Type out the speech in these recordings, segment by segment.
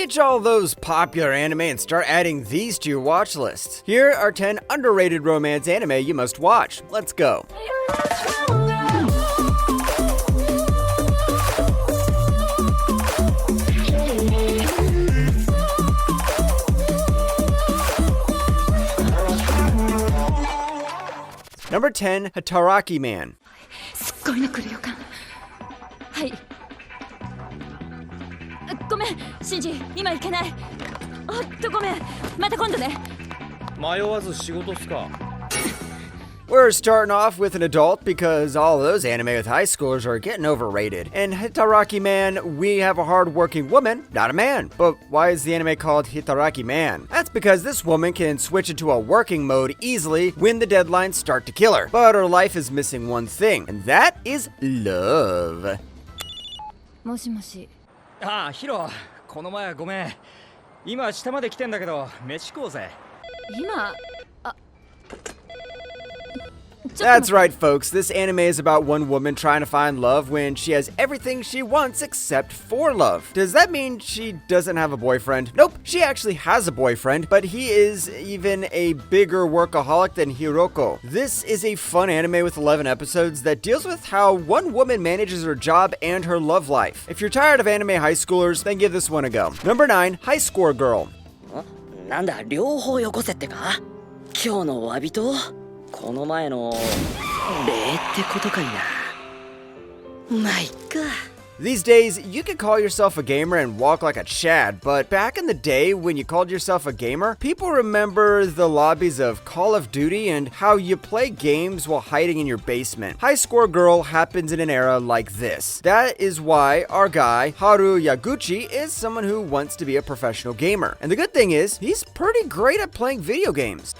Ditch all those popular anime and start adding these to your watch lists. Here are 10 underrated romance anime you must watch. Let's go. Number 10, Hataraki Man. すっごいの来る予感。はい。ごめん、シンジ、今行けない。ごめん、また今度ね。迷わず仕事っすか。We're starting off with an adult because all those anime with high schoolers are getting overrated. In Hitaraki Man, we have a hard-working woman, not a man. But why is the anime called Hitaraki Man? That's because this woman can switch into a working mode easily when the deadlines start to kill her. But her life is missing one thing, and that is love. もしもし。ああ、ヒロ、この前はごめん。今下まで来てんだけど、飯食おうぜ。今、That's right, folks. This anime is about one woman trying to find love when she has everything she wants except for love. Does that mean she doesn't have a boyfriend? Nope, she actually has a boyfriend, but he is even a bigger workaholic than Hiroko. This is a fun anime with 11 episodes that deals with how one woman manages her job and her love life. If you're tired of anime high schoolers, then give this one a go. Number 9, High Score Girl. なんだ、両方よこせってか？今日のお詫びとこの前の礼ってことかいな。まあいっか。 These days, you can call yourself a gamer and walk like a Chad, but back in the day when you called yourself a gamer, people remember the lobbies of Call of Duty and how you play games while hiding in your basement. High Score Girl happens in an era like this. That is why our guy, Haru Yaguchi, is someone who wants to be a professional gamer. And the good thing is, he's pretty great at playing video games.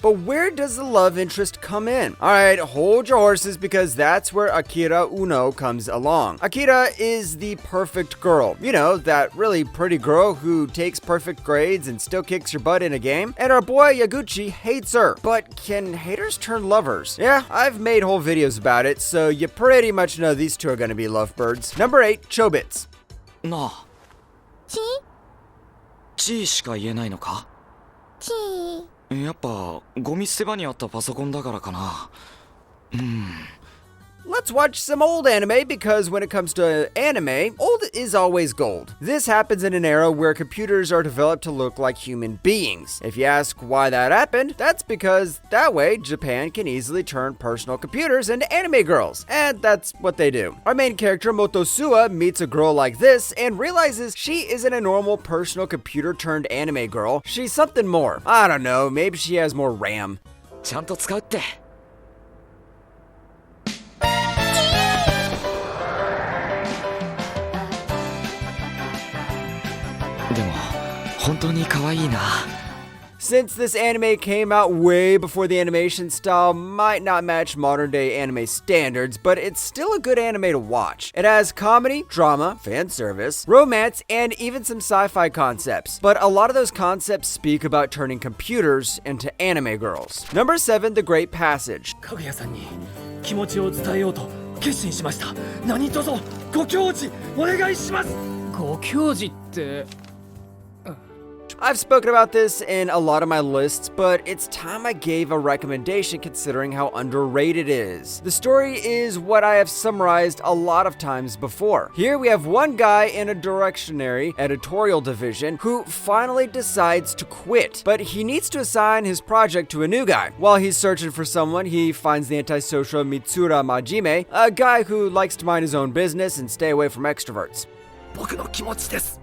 But where does the love interest come in? Alright, hold your horses because that's where Akira Uno comes along. Akira is the perfect girl. You know, that really pretty girl who takes perfect grades and still kicks your butt in a game. And our boy Yaguchi hates her. But can haters turn lovers? Yeah, I've made whole videos about it, so you pretty much know these two are gonna be lovebirds. Number 8, Chobits. なあ。チーしか言えないのか？やっぱゴミ捨て場にあったパソコンだからかな。Let's watch some old anime because when it comes to anime, old is always gold. This happens in an era where computers are developed to look like human beings. If you ask why that happened, that's because that way Japan can easily turn personal computers into anime girls. And that's what they do. Our main character Motosua meets a girl like this and realizes she isn't a normal personal computer turned anime girl. She's something more. I don't know, maybe she has more RAM. ちゃんと使うって。でも本当に可愛いな。 Since this anime came out way before the animation style might not match modern day anime standards, but it's still a good anime to watch. It has comedy, drama, fan service, romance, and even some sci-fi concepts. But a lot of those concepts speak about turning computers into anime girls. Number 7, The Great Passage. かぐやさんに気持ちを伝えようと決心しました。何卒ご教示お願いします。ご教示って。 I've spoken about this in a lot of my lists, but it's time I gave a recommendation considering how underrated it is. The story is what I have summarized a lot of times before. Here we have one guy in a directionary editorial division who finally decides to quit, but he needs to assign his project to a new guy. While he's searching for someone, he finds the antisocial Mitsura Majime, a guy who likes to mind his own business and stay away from extroverts. 僕の気持ちです。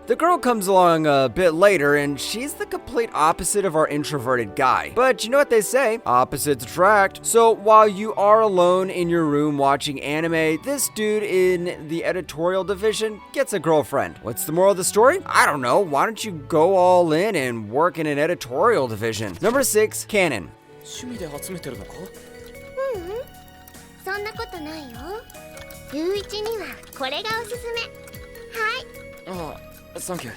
The girl comes along a bit later, and she's the complete opposite of our introverted guy. But you know what they say, opposites attract. So while you are alone in your room watching anime, this dude in the editorial division gets a girlfriend. What's the moral of the story? I don't know. Why don't you go all in and work in an editorial division? Number 6, Canon. 趣味で集めてるのか？そそんなことないよ。ゆういちにはこれがおすすめ。はい。あ、サンキュー。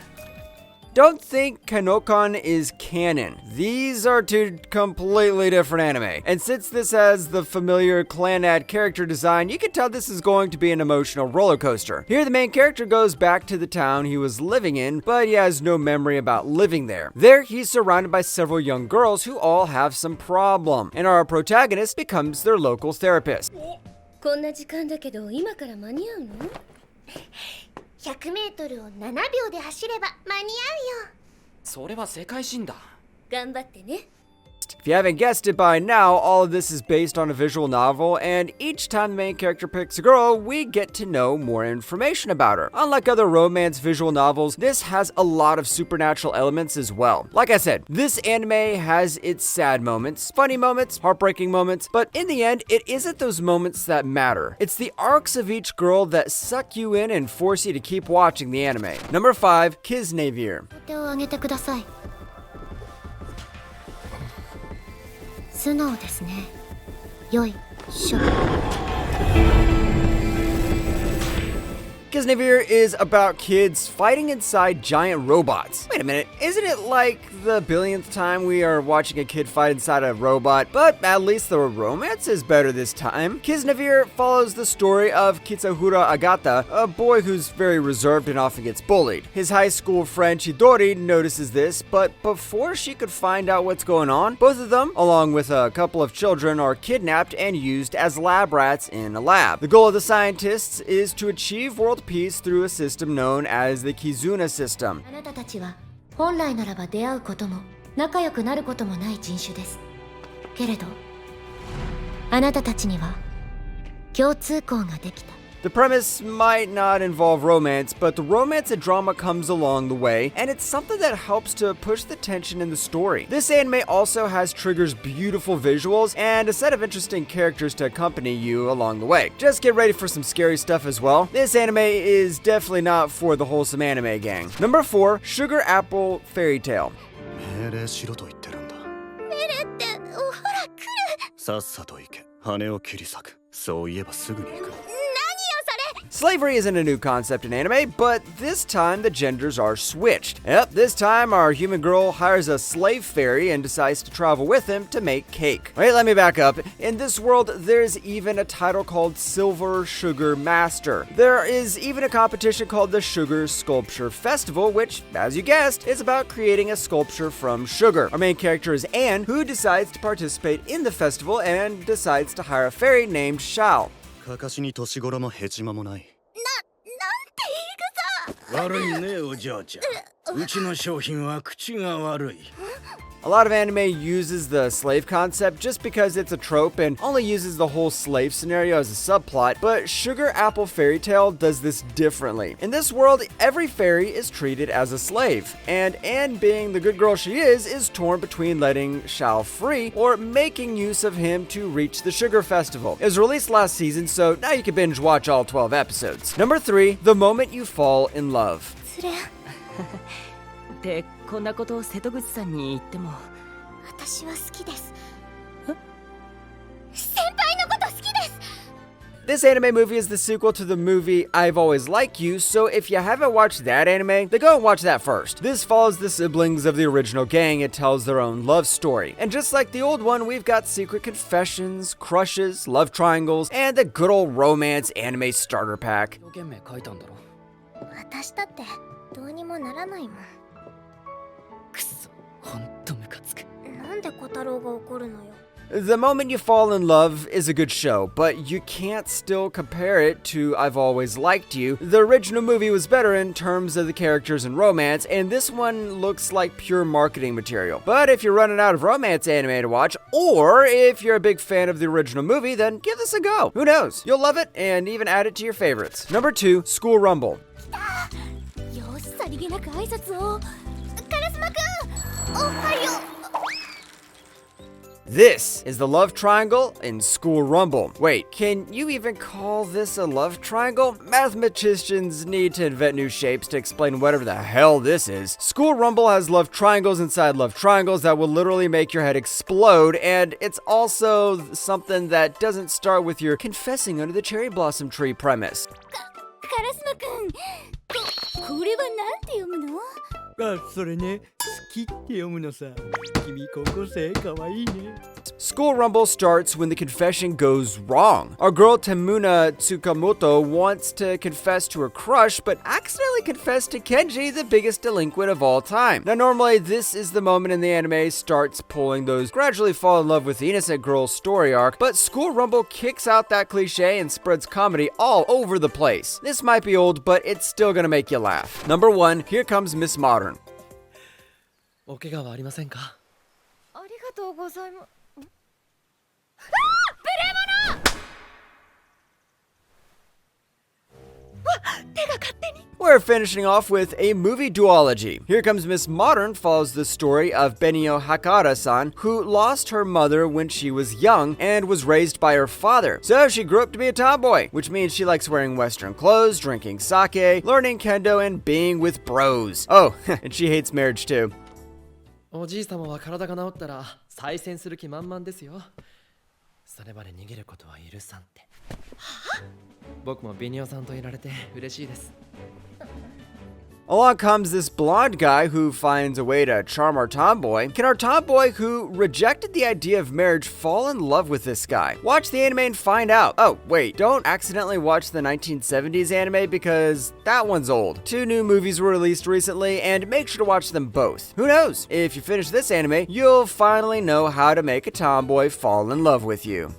Don't think Kanokon is canon. These are two completely different anime. And since this has the familiar Clannad character design, you can tell this is going to be an emotional roller coaster. Here the main character goes back to the town he was living in, but he has no memory about living there. There, he's surrounded by several young girls who all have some problem, and our protagonist becomes their local therapist. こんな時間だけど今から間に合うの？100メートルを7秒で走れば間に合うよ。それは世界新だ。頑張ってね。 If you haven't guessed it by now, all of this is based on a visual novel, and each time the main character picks a girl, we get to know more information about her. Unlike other romance visual novels, this has a lot of supernatural elements as well. Like I said, this anime has its sad moments, funny moments, heartbreaking moments, but in the end, it isn't those moments that matter. It's the arcs of each girl that suck you in and force you to keep watching the anime. Number 5, Kisnevere. 手を挙げてください。素直ですね。よいしょ。Kisnevere is about kids fighting inside giant robots. Wait a minute, isn't it like the billionth time we are watching a kid fight inside a robot? But at least the romance is better this time. Kisnevere follows the story of Kitsahura Agata, a boy who's very reserved and often gets bullied. His high school friend Chidori notices this, but before she could find out what's going on, both of them, along with a couple of children, are kidnapped and used as lab rats in a lab. The goal of the scientists is to achieve world peace through a system known as the Kizuna system. あなたたちは本来ならば出会うことも仲良くなることもない人種です。けれど、あなたたちには共通項ができた。 The premise might not involve romance, but the romance and drama comes along the way, and it's something that helps to push the tension in the story. This anime also has Trigger's beautiful visuals and a set of interesting characters to accompany you along the way. Just get ready for some scary stuff as well. This anime is definitely not for the wholesome anime gang. Number 4, Sugar Apple Fairy Tale. 命令しろと言ってるんだ。命令ってほら来る。さっさと行け。羽を切り裂く。そういえばすぐに行く。 Slavery isn't a new concept in anime, but this time the genders are switched. Yep, this time our human girl hires a slave fairy and decides to travel with him to make cake. Wait, let me back up. In this world, there's even a title called Silver Sugar Master. There is even a competition called the Sugar Sculpture Festival, which, as you guessed, is about creating a sculpture from sugar. Our main character is Anne, who decides to participate in the festival and decides to hire a fairy named Shao. かかしに年頃もヘチマもない。悪いねお嬢ちゃん。うちの商品は口が悪い。 A lot of anime uses the slave concept just because it's a trope and only uses the whole slave scenario as a subplot, but Sugar Apple Fairy Tale does this differently. In this world, every fairy is treated as a slave, and Anne, being the good girl she is torn between letting Shao free or making use of him to reach the Sugar Festival. It was released last season, so now you can binge watch all 12 episodes. Number 3, The Moment You Fall in Love. それでこんなことを瀬戸口さんに言っても私は好きです。先輩のこと好きです。 This anime movie is the sequel to the movie I've Always Liked You, so if you haven't watched that anime, then go and watch that first. This follows the siblings of the original gang and tells their own love story. And just like the old one, we've got secret confessions, crushes, love triangles, and the good old romance anime starter pack. 条件名書いたんだろ。私だってどうにもならないもん。くそ、ほんとムカつく。なんで小太郎が怒るのよ。 The Moment You Fall in Love is a good show, but you can't still compare it to I've Always Liked You. The original movie was better in terms of the characters and romance, and this one looks like pure marketing material. But if you're running out of romance anime to watch, or if you're a big fan of the original movie, then give this a go. Who knows? You'll love it and even add it to your favorites. Number 2, School Rumble. よしさりげなく挨拶を。烏丸くん、おはよう。This is the love triangle in School Rumble. Wait, can you even call this a love triangle? Mathematicians need to invent new shapes to explain whatever the hell this is. School Rumble has love triangles inside love triangles that will literally make your head explode, and it's also something that doesn't start with your confessing under the cherry blossom tree premise. カラスマくん、これはなんて読むの？あ、それね、好きって読むのさ。君高校生かわいいね。 School Rumble starts when the confession goes wrong. Our girl Temuna Tsukamoto wants to confess to her crush, but accidentally confessed to Kenji, the biggest delinquent of all time. Now, normally, this is the moment in the anime starts pulling those gradually fall in love with the innocent girl story arc, but School Rumble kicks out that cliche and spreads comedy all over the place. This might be old, but it's still gonna make you laugh. Number 1, here comes Miss Modern. お怪我はありませんか？ありがとうございます。We're finishing off with a movie duology. Here Comes Miss Modern follows the story of Benio Hakara-san, who lost her mother when she was young and was raised by her father. So she grew up to be a tomboy, which means she likes wearing Western clothes, drinking sake, learning kendo, and being with bros. Oh, and she hates marriage too. おじい様は体が治ったら再戦する気満々ですよ。それまで逃げることは許さんって。僕もビニオさんといられて嬉しいです。 Along comes this blonde guy who finds a way to charm our tomboy. Can our tomboy who rejected the idea of marriage fall in love with this guy? Watch the anime and find out. Oh, wait, don't accidentally watch the 1970s anime because that one's old. 2 new movies were released recently, and make sure to watch them both. Who knows? If you finish this anime, you'll finally know how to make a tomboy fall in love with you.